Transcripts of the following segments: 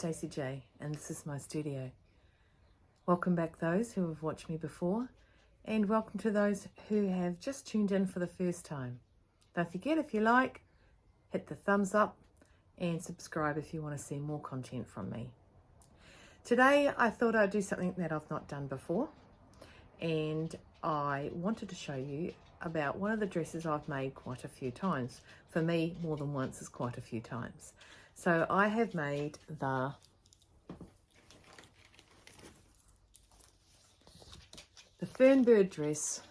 StaceyJ, and this is my studio. Welcome back those who have watched me before, and welcome to those who have just tuned in for the first time. Don't forget, if you like, hit the thumbs up and subscribe if you want to see more content from me. Today I thought I'd do something that I've not done before, and I wanted to show you about one of the dresses I've made quite a few times. For me, more than once is quite a few times. So I have made the Fernbird Dress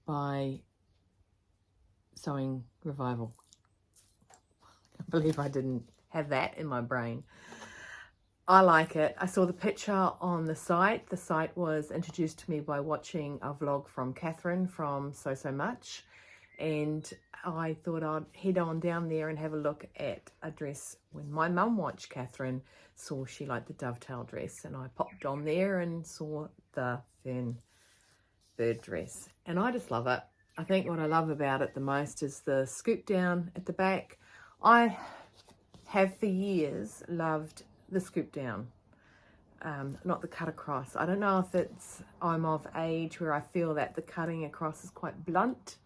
by Sewing Revival. I can't believe I didn't have that in my brain. I like it. I saw the picture on the site. The site was introduced to me by watching a vlog from Catherine from So Much, and I thought I'd head on down there and have a look at a dress. When my mum watched Catherine, saw she liked the dovetail dress, and I popped on there and saw the Fernbird dress, and I just love it. I think what I love about it the most is the scoop down at the back. I have for years loved the scoop down, not the cut across. I don't know if I'm of age where I feel that the cutting across is quite blunt,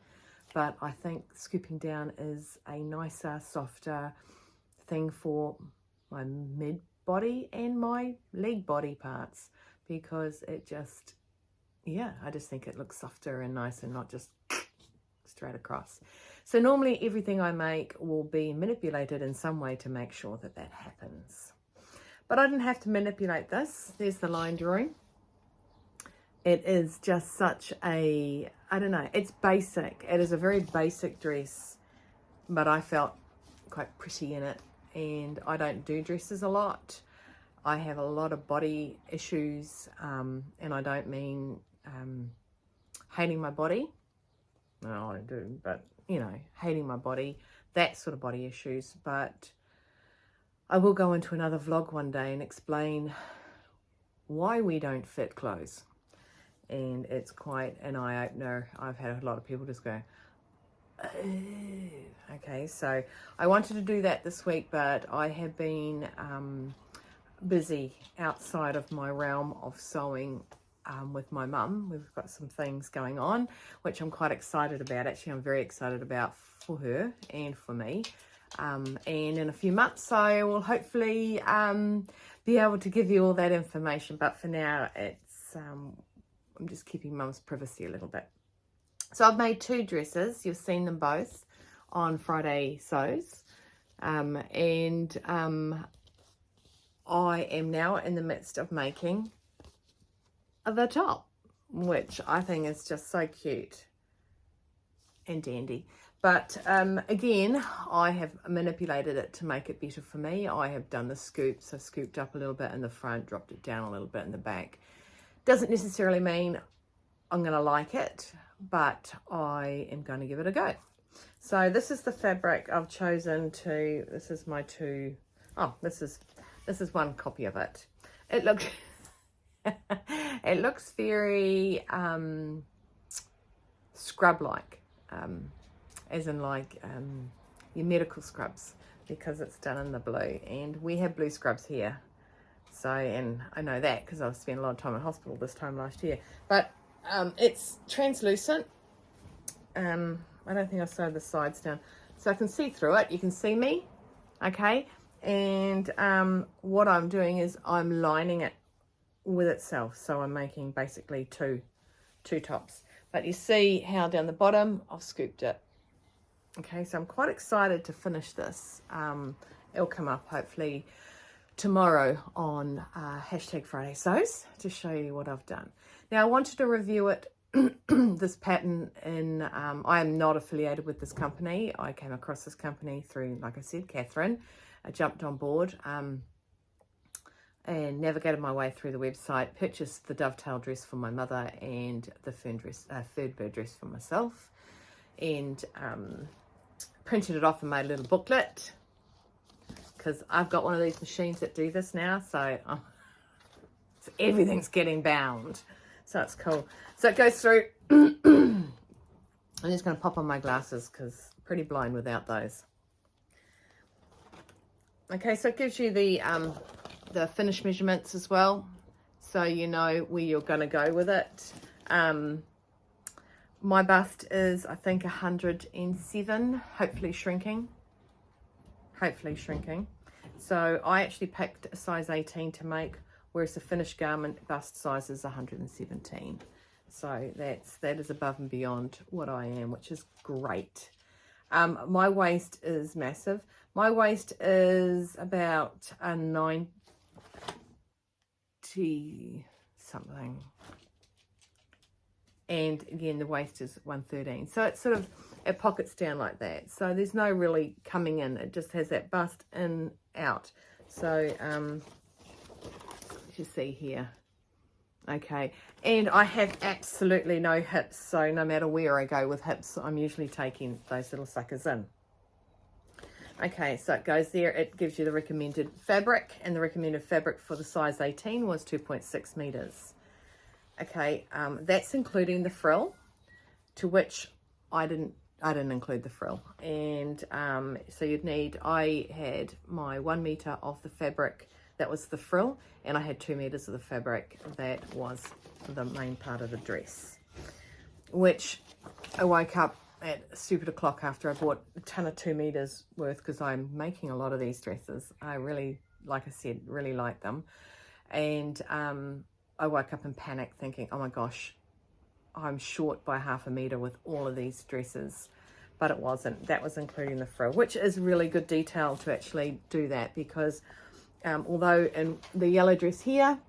but I think scooping down is a nicer, softer thing for my mid body and my leg body parts, because it just, I just think it looks softer and nice and not just straight across. So normally everything I make will be manipulated in some way to make sure that that happens. But I didn't have to manipulate this. There's the line drawing. It is just such a, I don't know, it's basic. It is a very basic dress, but I felt quite pretty in it. And I don't do dresses a lot. I have a lot of body issues, and I don't mean hating my body. No, I do, but hating my body, that sort of body issues. But I will go into another vlog one day and explain why we don't fit clothes. And it's quite an eye-opener. I've had a lot of people just go, oh. Okay, so I wanted to do that this week, but I have been busy outside of my realm of sewing with my mum. We've got some things going on, which I'm quite excited about. Actually, I'm very excited about for her and for me. And in a few months, I will hopefully be able to give you all that information. But for now, it's I'm just keeping mum's privacy a little bit. So I've made two dresses. You've seen them both on Friday Sews. I am now in the midst of making the top, which I think is just so cute and dandy. But again, I have manipulated it to make it better for me. I have done the scoops. I scooped up a little bit in the front, dropped it down a little bit in the back. Doesn't necessarily mean I'm going to like it, but I am going to give it a go. So this is the fabric I've chosen to, this is my two, this is one copy of it. It looks, it looks very scrub-like, as in like your medical scrubs, because it's done in the blue, and we have blue scrubs here. So, and I know that because I've spent a lot of time in hospital this time last year. But it's translucent. I don't think I sewed the sides down, so I can see through it. You can see me, okay? And what I'm doing is I'm lining it with itself. So I'm making basically two tops. But you see how down the bottom I've scooped it. Okay, so I'm quite excited to finish this. It'll come up hopefully tomorrow on #FridaySews to show you what I've done. Now I wanted to review it, this pattern in, I am not affiliated with this company. I came across this company through, like I said, Catherine. I jumped on board and navigated my way through the website, purchased the dovetail dress for my mother and the Fernbird dress for myself, and printed it off and made a little booklet, because I've got one of these machines that do this now, so everything's getting bound, so it's cool. So it goes through. I'm just going to pop on my glasses because I'm pretty blind without those. Okay, so it gives you the finish measurements as well, so you know where you're going to go with it. My bust is, I think, 107, hopefully shrinking. So I actually picked a size 18 to make, whereas the finished garment bust size is 117. So that is above and beyond what I am, which is great. My waist is massive. My waist is about a 90 something. And again, the waist is 113. So it's sort of, it pockets down like that. So there's no really coming in. It just has that bust in, out. So, you see here. Okay, and I have absolutely no hips, so no matter where I go with hips, I'm usually taking those little suckers in. Okay, so it goes there. It gives you the recommended fabric, and the recommended fabric for the size 18 was 2.6 meters. Okay, that's including the frill, to which I didn't include the frill. And so you'd need, I had my 1 meter of the fabric, that was the frill, and I had 2 meters of the fabric that was the main part of the dress, which I woke up at stupid o'clock after I bought a ton of 2 meters worth, because I'm making a lot of these dresses. I really, like I said, really like them. And I woke up in panic thinking, oh my gosh, I'm short by half a meter with all of these dresses. But it wasn't. That was including the frill, which is really good detail to actually do that, because although in the yellow dress here,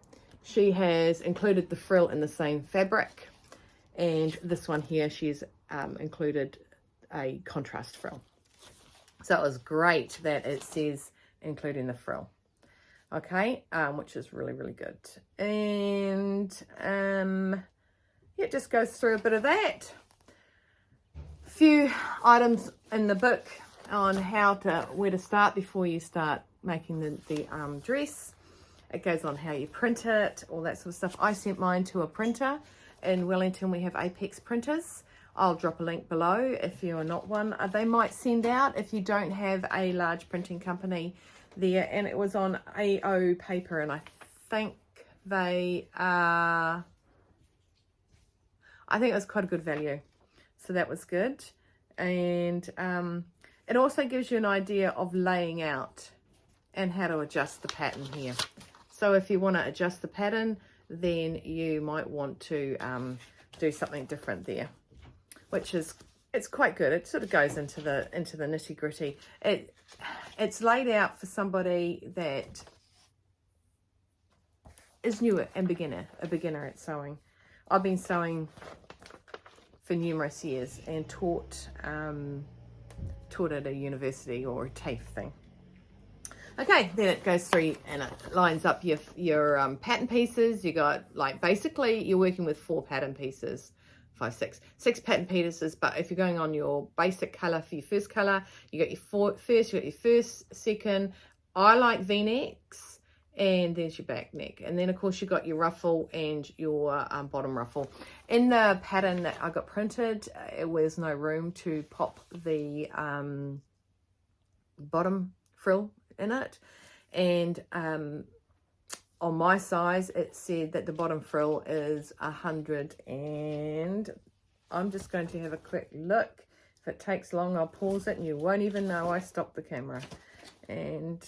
she has included the frill in the same fabric, and this one here, she's included a contrast frill. So it was great that it says including the frill. Okay, which is really, really good. And yeah, it just goes through a bit of that. A few items in the book on where to start before you start making the dress. It goes on how you print it, all that sort of stuff. I sent mine to a printer. In Wellington, we have Apex printers. I'll drop a link below if you are not one. They might send out if you don't have a large printing company there. And it was on AO paper, and I think they are, I think it was quite a good value. So that was good. And it also gives you an idea of laying out and how to adjust the pattern here. So if you want to adjust the pattern, then you might want to do something different there, which is, it's quite good. It sort of goes into the nitty gritty. It's laid out for somebody that is new and a beginner at sewing. I've been sewing for numerous years and taught at a university or a TAFE thing. Okay, then it goes through and it lines up your pattern pieces. You got, like, basically you're working with 4 pattern pieces, 6 pattern pieces. But if you're going on your basic color for your first color, you got your first, you got your first, second. I like V-necks, and there's your back neck, and then of course you got your ruffle and your bottom ruffle. In the pattern that I got printed, there was no room to pop the bottom frill in it, and on my size it said that the bottom frill is 100, and I'm just going to have a quick look. If it takes long, I'll pause it and you won't even know I stopped the camera. And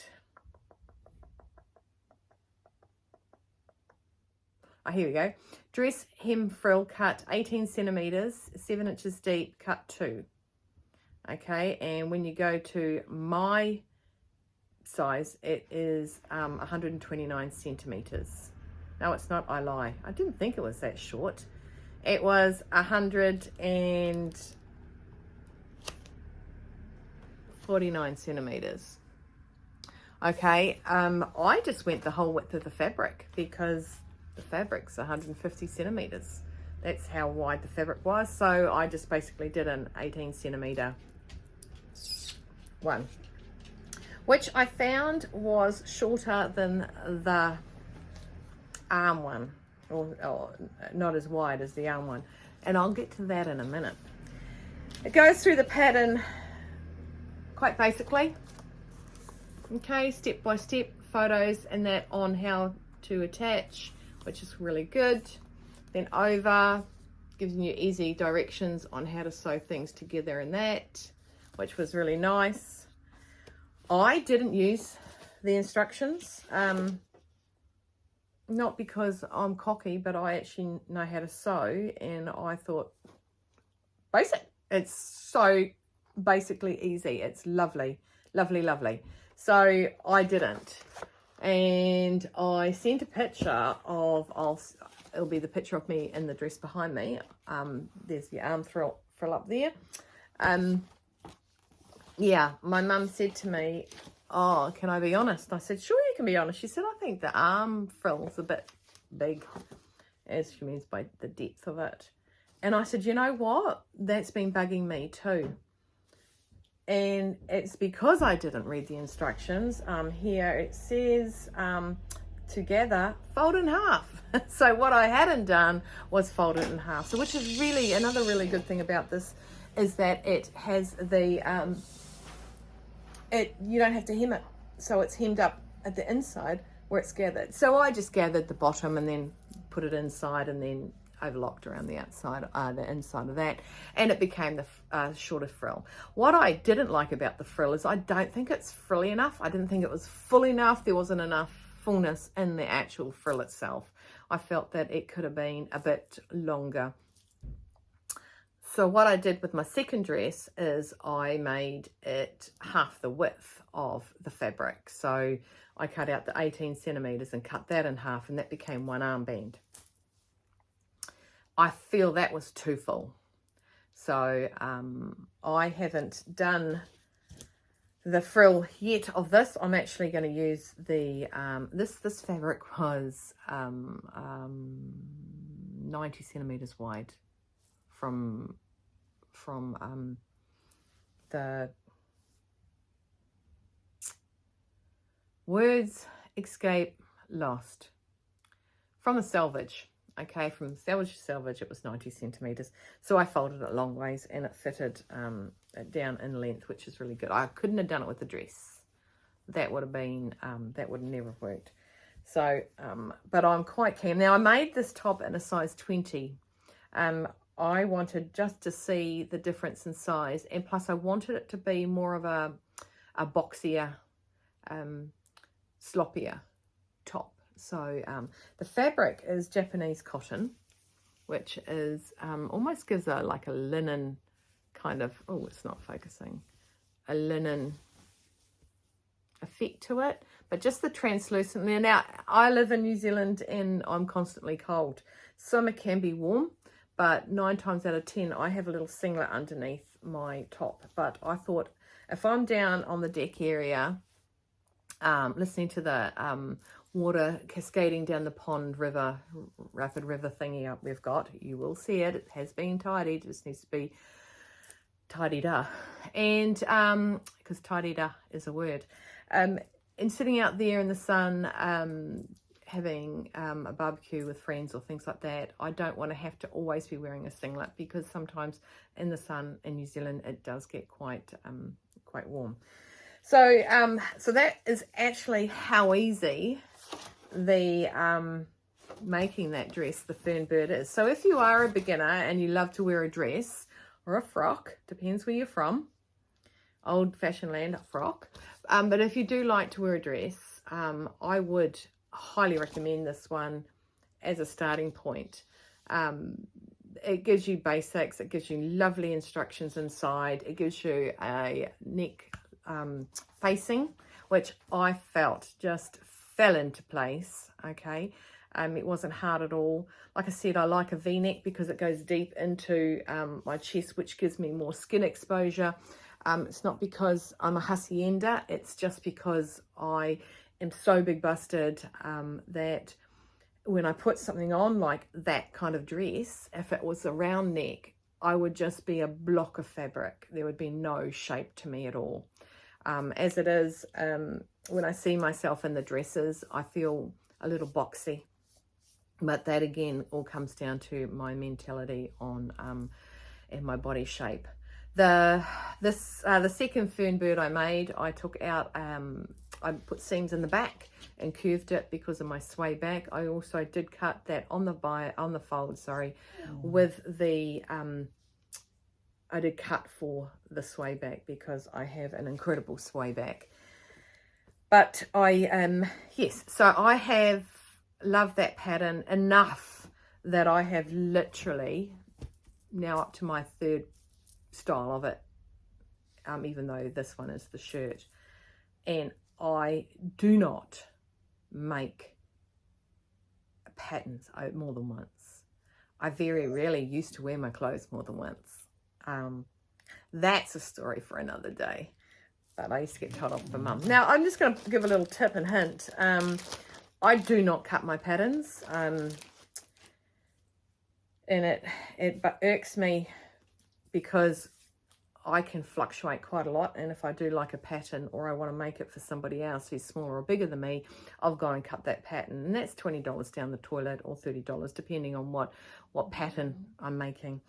here we go. Dress hem frill cut 18 centimeters, 7 inches deep, cut 2. Okay, and when you go to my size, it is 129 centimeters. No, it's not. I lie. I didn't think it was that short. It was 149 centimeters. Okay, I just went the whole width of the fabric because the fabric's 150 centimeters. That's how wide the fabric was. So I just basically did an 18 centimeter one, which I found was shorter than the arm one, or not as wide as the arm one. And I'll get to that in a minute. It goes through the pattern quite basically. Okay, step-by-step photos and that on how to attach, which is really good. Then over, giving you easy directions on how to sew things together in that, which was really nice. I didn't use the instructions, not because I'm cocky, but I actually know how to sew, and I thought, basic. It's so basically easy. It's lovely, lovely, lovely. So I didn't. And I sent a picture of, it'll be the picture of me in the dress behind me. There's the arm frill up there. Yeah, my mum said to me, oh, can I be honest? I said, sure, you can be honest. She said, I think the arm frill's a bit big, as she means by the depth of it. And I said, you know what? That's been bugging me too. And it's because I didn't read the instructions. Here it says, together, fold in half. So what I hadn't done was fold it in half. So which is really, another really good thing about this is that it has the, you don't have to hem it. So it's hemmed up at the inside where it's gathered. So I just gathered the bottom and then put it inside and then overlocked around the outside, the inside of that, and it became the shorter frill. What I didn't like about the frill is I don't think it's frilly enough. I didn't think it was full enough. There wasn't enough fullness in the actual frill itself. I felt that it could have been a bit longer. So what I did with my second dress is I made it half the width of the fabric. So I cut out the 18 centimeters and cut that in half, and that became one armband. I feel that was too full. So I haven't done the frill yet of this. I'm actually going to use the, this fabric was 90 centimeters wide from the words escape lost from the selvage. Okay, from selvage to selvage, it was 90 centimeters. So I folded it long ways and it fitted down in length, which is really good. I couldn't have done it with the dress. That would have been, that would have never worked. So, but I'm quite keen. Now, I made this top in a size 20. I wanted just to see the difference in size. And plus, I wanted it to be more of a boxier, sloppier top. So the fabric is Japanese cotton, which is almost gives a like a linen kind of, oh, it's not focusing, a linen effect to it, but just the translucent. Now I live in New Zealand and I'm constantly cold. Summer can be warm, but 9 times out of 10 I have a little singlet underneath my top. But I thought if I'm down on the deck area listening to the water cascading down the pond river, rapid river thingy up we've got, you will see it. It has been tidied. It just needs to be tidied up. And because tidied up is a word. And sitting out there in the sun, having a barbecue with friends or things like that, I don't want to have to always be wearing a singlet, because sometimes in the sun in New Zealand it does get quite warm. So so that is actually how easy the making that dress, the Fernbird, is. So if you are a beginner and you love to wear a dress or a frock, depends where you're from, old-fashioned land, frock, but if you do like to wear a dress, I would highly recommend this one as a starting point. It gives you basics, it gives you lovely instructions inside, it gives you a neck facing, which I felt just fell into place. Okay, it wasn't hard at all. Like I said, I like a v-neck because it goes deep into my chest, which gives me more skin exposure. It's not because I'm a hacienda, it's just because I am so big busted that when I put something on like that kind of dress, if it was a round neck, I would just be a block of fabric. There would be no shape to me at all. As it is, when I see myself in the dresses, I feel a little boxy. But that again all comes down to my mentality on and my body shape. The second Fernbird I made, I took out I put seams in the back and curved it because of my sway back. I also did cut that on the fold, sorry, with the I did cut for the sway back because I have an incredible sway back. But I yes, so I have loved that pattern enough that I have literally now up to my third style of it, even though this one is the shirt. And I do not make patterns more than once. I very rarely used to wear my clothes more than once. That's a story for another day. But I used to get told off by Mum. Now, I'm just going to give a little tip and hint. I do not cut my patterns. And it irks me because I can fluctuate quite a lot, and if I do like a pattern or I want to make it for somebody else who's smaller or bigger than me, I'll go and cut that pattern, and that's $20 down the toilet or $30 depending on what pattern I'm making.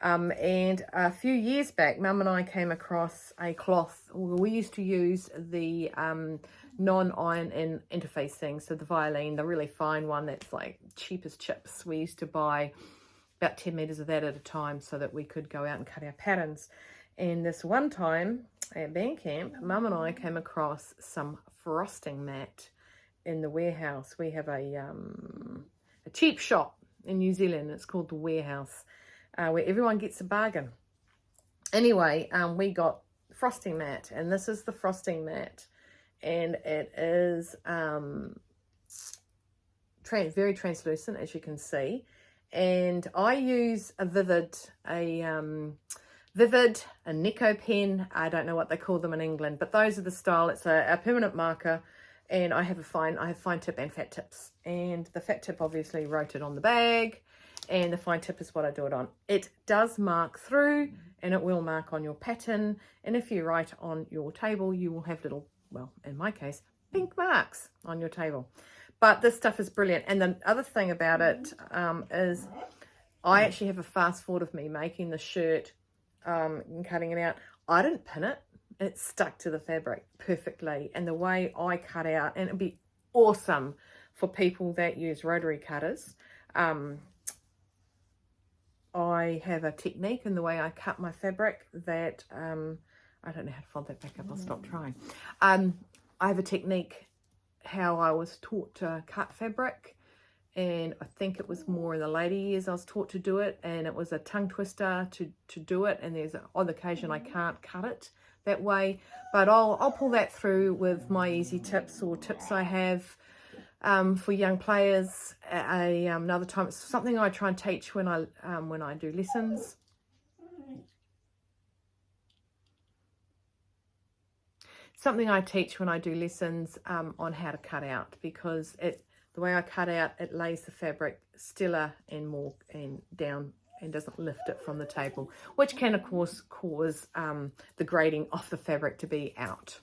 And a few years back, Mum and I came across a cloth. We used to use the non-iron and interface things, so the Violin, the really fine one that's like cheap as chips. We used to buy about 10 meters of that at a time so that we could go out and cut our patterns. And this one time at band camp, Mum and I came across some frosting mat in the warehouse. We have a cheap shop in New Zealand. It's called the Warehouse, where everyone gets a bargain. Anyway, we got frosting mat, and this is the frosting mat, and it is very translucent, as you can see. And I use a Vivid, a Nico pen. I don't know what they call them in England, but those are the style. It's a permanent marker, and I have fine tip and fat tips. And the fat tip obviously wrote it on the bag, and the fine tip is what I do it on. It does mark through, and it will mark on your pattern. And if you write on your table, you will have little, well, in my case, pink marks on your table. But this stuff is brilliant. And the other thing about it is I actually have a fast forward of me making the shirt and cutting it out. I didn't pin it. It stuck to the fabric perfectly. And the way I cut out, and it'd be awesome for people that use rotary cutters. I have a technique in the way I cut my fabric that, I don't know how to fold that back up. I'll stop trying. I have a technique how I was taught to cut fabric. And I think it was more in the later years I was taught to do it, and it was a tongue twister to do it, and there's on occasion I can't cut it that way, but I'll pull that through with my easy tips or tips I have for young players. Another time, it's something I try and teach when I do lessons. Something I teach when I do lessons on how to cut out, because the way I cut out, it lays the fabric stiller and more and down and doesn't lift it from the table, which can of course cause the grading off the fabric to be out.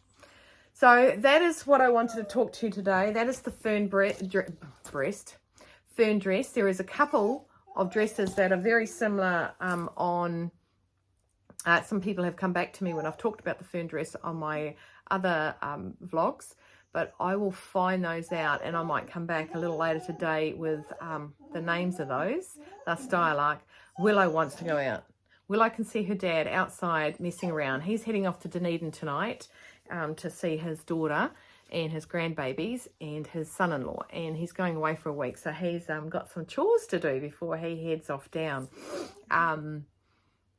So that is what I wanted to talk to you today. That is the Fernbird dress. There is a couple of dresses that are very similar on, some people have come back to me when I've talked about the Fern dress on my other vlogs. But I will find those out, and I might come back a little later today with the names of those. They're style arc. Willow wants to go out. Willow can see her dad outside messing around. He's heading off to Dunedin tonight to see his daughter and his grandbabies and his son-in-law. And he's going away for a week, so he's got some chores to do before he heads off down.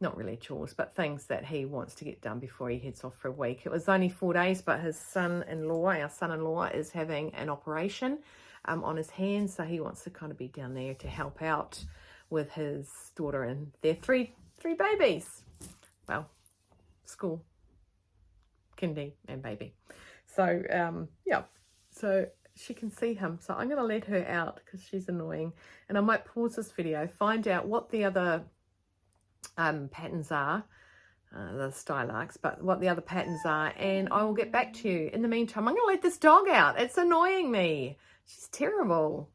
Not really chores, but things that he wants to get done before he heads off for a week. It was only 4 days, but his son-in-law, our son-in-law, is having an operation on his hand, so he wants to kind of be down there to help out with his daughter and their three babies. Well, school, kindy, and baby. So, yeah, so she can see him. So I'm going to let her out because she's annoying, and I might pause this video, find out what the other patterns are, the style arcs, but what the other patterns are, and I will get back to you. In the meantime, I'm going to let this dog out. It's annoying me. She's terrible.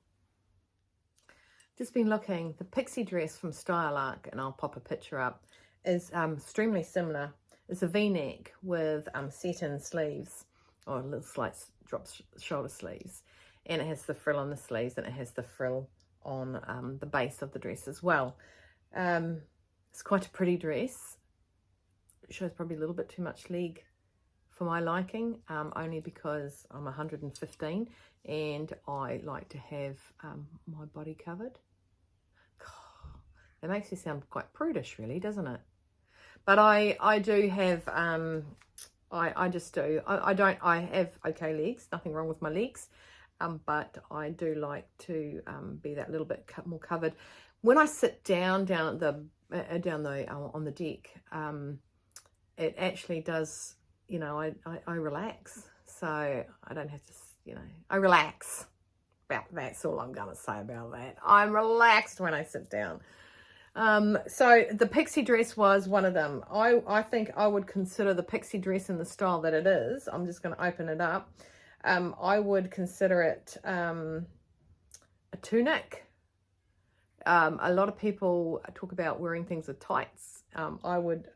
Just been looking. The Pixie dress from Style Arc, and I'll pop a picture up, is extremely similar. It's a V-neck with satin sleeves, or little slight drop shoulder sleeves, and it has the frill on the sleeves, and it has the frill on the base of the dress as well. It's quite a pretty dress. It shows probably a little bit too much leg for my liking, only because I'm 115 and I like to have my body covered. It makes me sound quite prudish, really, doesn't it? But I do have, I just do. I have okay legs, nothing wrong with my legs, but I do like to be that little bit more covered. When I sit down at the on the deck, it actually does, you know, I relax, so I don't have to, you know, I relax. That's all I'm gonna say about that. I'm relaxed when I sit down. So the Pixie dress was one of them. I think I would consider the Pixie dress in the style that it is. I'm just going to open it up. I would consider it a tunic. A lot of people talk about wearing things with tights. I would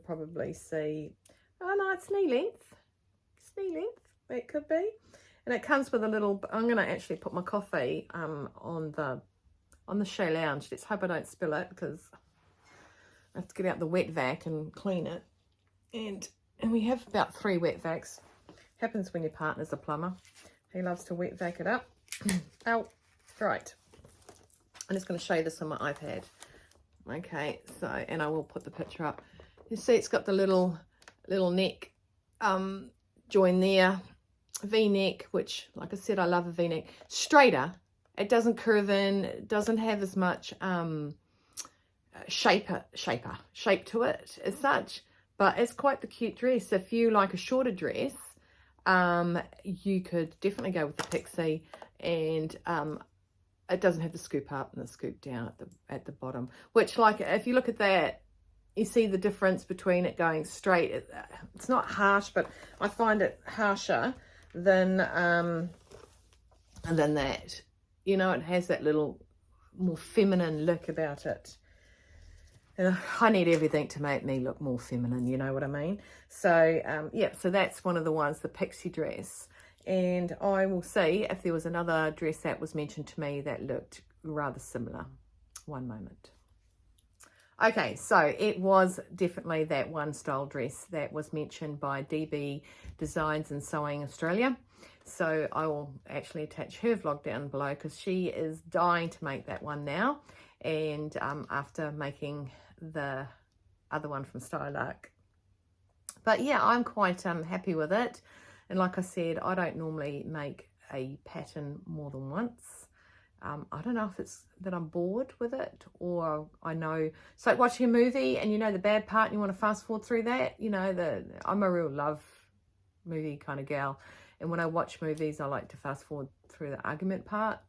probably see, oh no, it's knee length. It's knee length, it could be. And it comes with a little, I'm going to actually put my coffee on the Shea Lounge. Let's hope I don't spill it, because I have to get out the wet vac and clean it. And we have about 3 wet vacs. Happens when your partner's a plumber. He loves to wet vac it up. Oh, right. I'm just going to show you this on my iPad. Okay, so, and I will put the picture up. You see it's got the little neck join there. V-neck, which, like I said, I love a V-neck. Straighter. It doesn't curve in. It doesn't have as much shape to it as such. But it's quite the cute dress. If you like a shorter dress, you could definitely go with the Pixie, and it doesn't have the scoop up and the scoop down at the bottom. Which, like, if you look at that, you see the difference between it going straight. It's not harsh, but I find it harsher than that. You know, it has that little more feminine look about it. And I need everything to make me look more feminine, you know what I mean? So, yeah, so that's one of the ones, the Pixie dress. And I will see if there was another dress that was mentioned to me that looked rather similar. One moment. Okay, so it was definitely that one style dress that was mentioned by DB Designs and Sewing Australia. So I will actually attach her vlog down below, because she is dying to make that one now. And after making the other one from Stylark. But yeah, I'm quite happy with it. And like I said, I don't normally make a pattern more than once. I don't know if it's that I'm bored with it, or I know, it's like watching a movie and you know the bad part and you want to fast forward through that. You know, I'm a real love movie kind of gal. And when I watch movies, I like to fast forward through the argument part.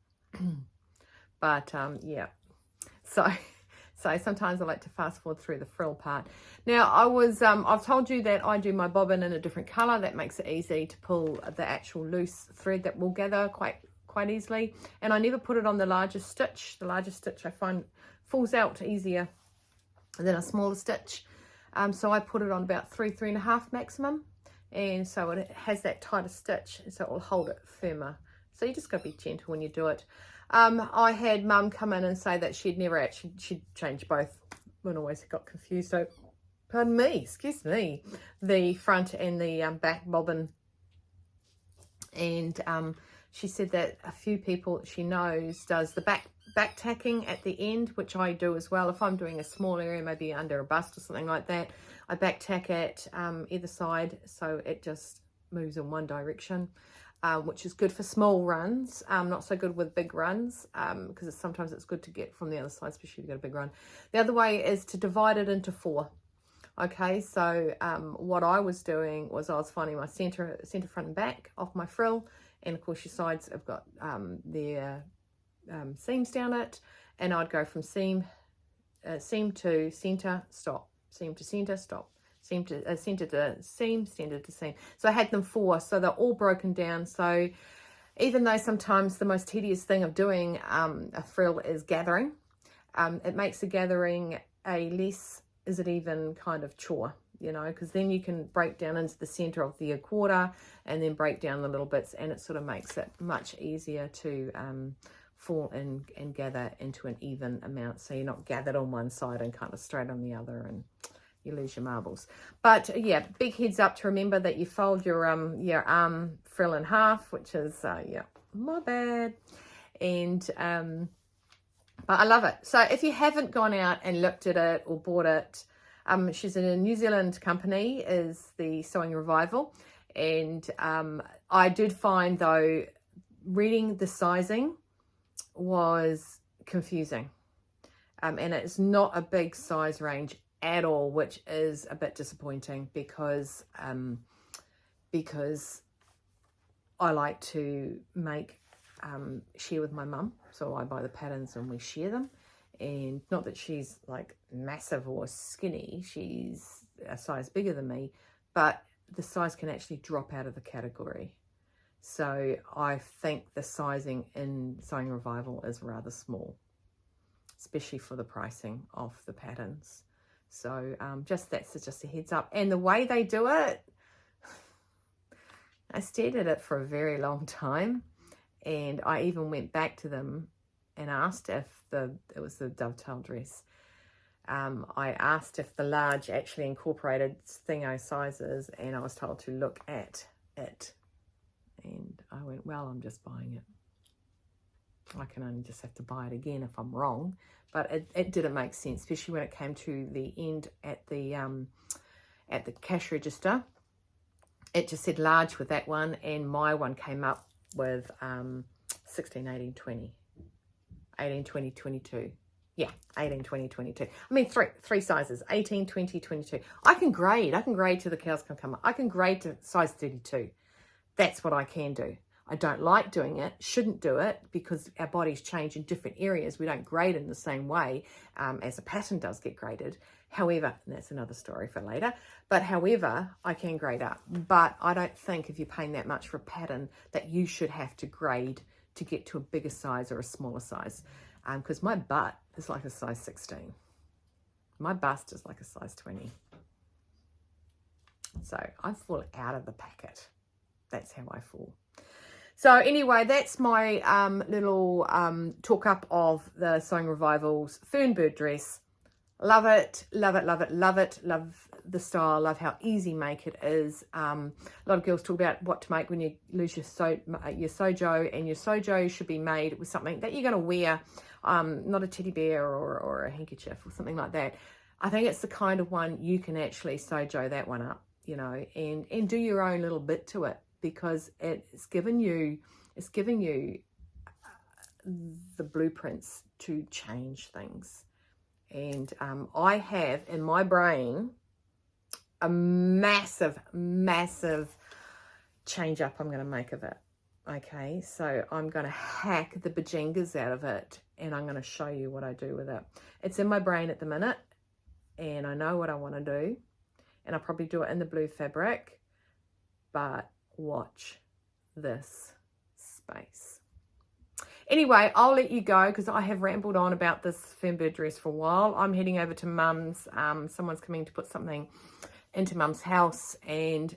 But yeah, so sometimes I like to fast forward through the frill part. Now I've told you that I do my bobbin in a different color. That makes it easy to pull the actual loose thread that will gather quite easily. And I never put it on the largest stitch. The largest stitch I find falls out easier than a smaller stitch. So I put it on about 3.5 maximum. And so it has that tighter stitch, so it will hold it firmer. So you just got to be gentle when you do it. I had Mum come in and say that she'd changed both. I always got confused. So, pardon me, excuse me, the front and the back bobbin. And she said that a few people she knows does the back tacking at the end, which I do as well. If I'm doing a small area, maybe under a bust or something like that, I back tack it either side, so it just moves in one direction, which is good for small runs. Not so good with big runs, because sometimes it's good to get from the other side, especially if you've got a big run. The other way is to divide it into 4. Okay, so what I was doing was I was finding my center front and back off my frill, and of course your sides have got their seams down it, and I'd go from seam to center, stop, seam to center, stop, seam to center to seam, center to seam. So I had them 4, so they're all broken down. So even though sometimes the most tedious thing of doing a frill is gathering, it makes the gathering a less, is it even kind of chore. you know, because then you can break down into the center of the quarter and then break down the little bits, and it sort of makes it much easier to fall in and gather into an even amount, so you're not gathered on one side and kind of straight on the other and you lose your marbles. But yeah, big heads up to remember that you fold your arm frill in half, which is yeah, my bad. And but I love it. So if you haven't gone out and looked at it or bought it, she's in a New Zealand company, is the Sewing Revival. And I did find, though, reading the sizing was confusing. And it's not a big size range at all, which is a bit disappointing because I like to share with my mum. So I buy the patterns and we share them. And not that she's like massive or skinny, she's a size bigger than me, but the size can actually drop out of the category. So I think the sizing in Sewing Revival is rather small, especially for the pricing of the patterns. So that's just a heads up. And the way they do it, I stared at it for a very long time, and I even went back to them and asked if it was the dovetail dress. I asked if the large actually incorporated thingo sizes, and I was told to look at it. And I went, well, I'm just buying it. I can only just have to buy it again if I'm wrong. But it didn't make sense, especially when it came to the end at the cash register. It just said large with that one, and my one came up with 16, 18, 20. 18, 20, 22. Yeah, 18, 20, 22. I mean, three sizes, 18, 20, 22. I can grade till the cows can come up. I can grade to size 32. That's what I can do. I don't like doing it, shouldn't do it, because our bodies change in different areas. We don't grade in the same way as a pattern does get graded. However, and that's another story for later, but however, I can grade up. But I don't think if you're paying that much for a pattern that you should have to grade to get to a bigger size or a smaller size. Because my butt is like a size 16. My bust is like a size 20. So I fall out of the packet. That's how I fall. So anyway, that's my little talk up of the Sewing Revival's Fernbird dress. Love it, love it, love it, love it. Love the style, love how easy make it is. A lot of girls talk about what to make when you lose your SewJo, and your SewJo should be made with something that you're going to wear, not a teddy bear or a handkerchief or something like that. I think it's the kind of one you can actually SewJo that one up, you know, and do your own little bit to it, because it's giving you the blueprints to change things. And I have in my brain a massive change up I'm going to make of it. Okay, so I'm going to hack the bajingas out of it, and I'm going to show you what I do with it. It's in my brain at the minute, and I know what I want to do, and I'll probably do it in the blue fabric, but watch this space. Anyway, I'll let you go because I have rambled on about this Fernbird dress for a while. I'm heading over to Mum's. Someone's coming to put something into Mum's house, and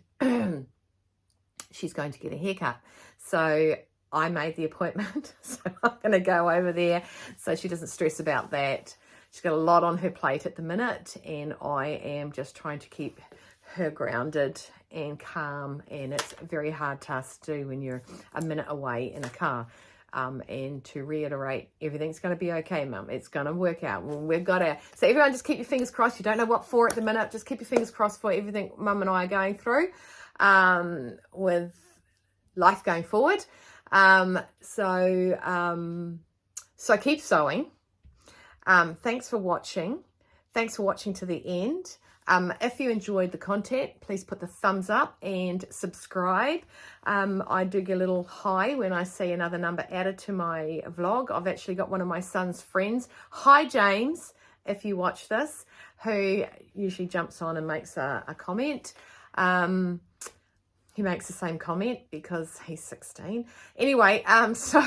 she's going to get a haircut. So I made the appointment, so I'm going to go over there so she doesn't stress about that. She's got a lot on her plate at the minute, and I am just trying to keep her grounded and calm, and it's a very hard task to do when you're a minute away in a car. And to reiterate, everything's going to be okay, Mum. It's going to work out. Well, we've got to... So everyone just keep your fingers crossed. You don't know what for at the minute. Just keep your fingers crossed for everything Mum and I are going through with life going forward. So keep sewing. Thanks for watching. Thanks for watching to the end. If you enjoyed the content, please put the thumbs up and subscribe. I do get a little high when I see another number added to my vlog. I've actually got one of my son's friends. Hi, James, if you watch this, who usually jumps on and makes a comment. He makes the same comment because he's 16. Anyway, so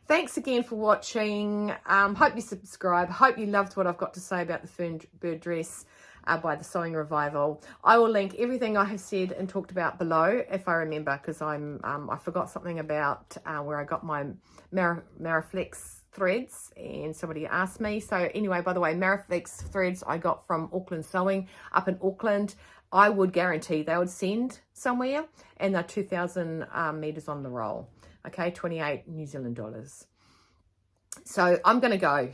thanks again for watching. Hope you subscribe. Hope you loved what I've got to say about the Fernbird dress. by the Sewing Revival. I will link everything I have said and talked about below if I remember, because I forgot something about where I got my Mariflex threads and somebody asked me. So anyway, by the way, Mariflex threads I got from Auckland Sewing up in Auckland. I would guarantee they would send somewhere, and they're 2,000 meters on the roll. Okay, 28 New Zealand dollars. So I'm going to go.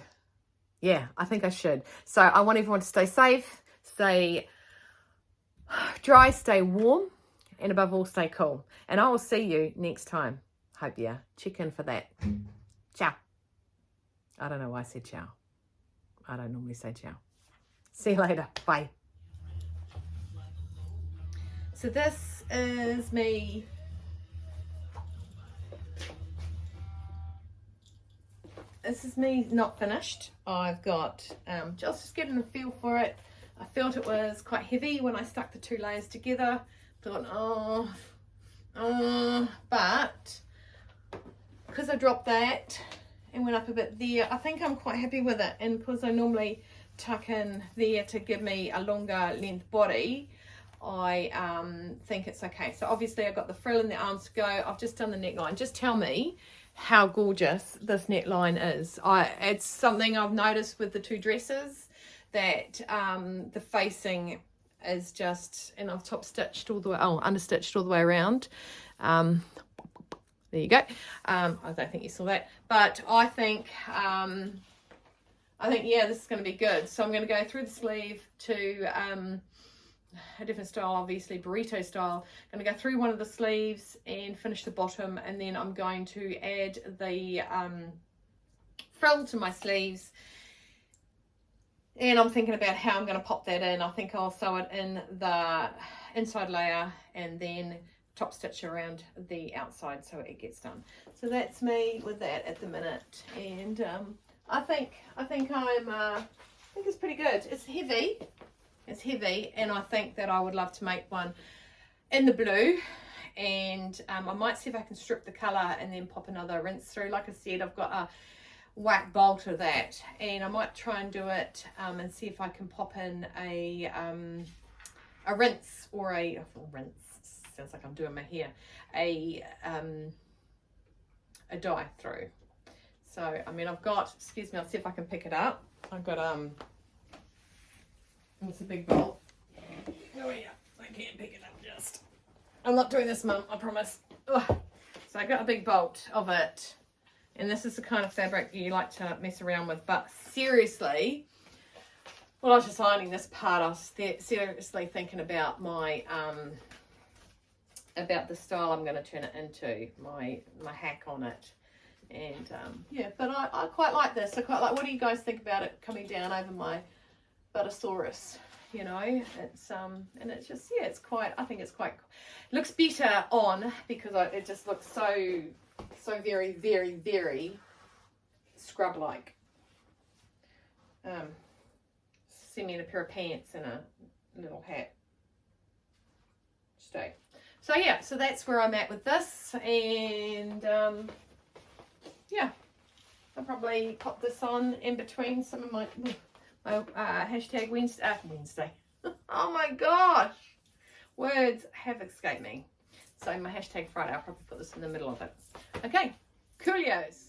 Yeah, I think I should. So I want everyone to stay safe, stay dry, stay warm, and above all, stay cool. And I will see you next time. Hope you check in for that. Ciao. I don't know why I said ciao. I don't normally say ciao. See you later. Bye. So this is me. This is me not finished. I've got just getting a feel for it. I felt it was quite heavy when I stuck the two layers together. Thought, but because I dropped that and went up a bit there, I think I'm quite happy with it. And because I normally tuck in there to give me a longer length body, I think it's okay. So obviously I've got the frill and the arms to go. I've just done the neckline. Just tell me how gorgeous this neckline is. It's something I've noticed with the two dresses, that the facing is just, and I've top stitched all the way, understitched all the way around. There you go. I don't think you saw that, but I think yeah, this is going to be good. So I'm going to go through the sleeve to a different style, obviously burrito style. I'm going to go through one of the sleeves and finish the bottom, and then I'm going to add the frill to my sleeves, and I'm thinking about how I'm going to pop that in. I think I'll sew it in the inside layer and then top stitch around the outside so it gets done. So that's me with that at the minute, and I think it's pretty good. It's heavy. It's heavy, and I think that I would love to make one in the blue, and I might see if I can strip the colour and then pop another rinse through. Like I said, I've got a whack bolt of that, and I might try and do it and see if I can pop in a rinse, or a rinse, sounds like I'm doing my hair, a dye through. So I mean, I've got, excuse me, I'll see if I can pick it up. I've got it's a big bolt. Oh yeah, I can't pick it up just. I'm not doing this, Mum, I promise. Ugh. So I got a big bolt of it, and this is the kind of fabric you like to mess around with. But seriously, well, I was just ironing this part, I was seriously thinking about my about the style I'm going to turn it into, my hack on it. And yeah, but I quite like this. I quite like. What do you guys think about it coming down over my Buttersaurus? You know, it's and it's just, yeah, it's quite, I think it's quite, it looks better on, because it just looks so very, very, very scrub like. See me in a pair of pants and a little hat. Stay. So yeah, so that's where I'm at with this, and yeah, I'll probably pop this on in between some of my hashtag Wednesday. Oh my gosh, words have escaped me. So my hashtag Friday, I'll probably put this in the middle of it. Okay, coolios.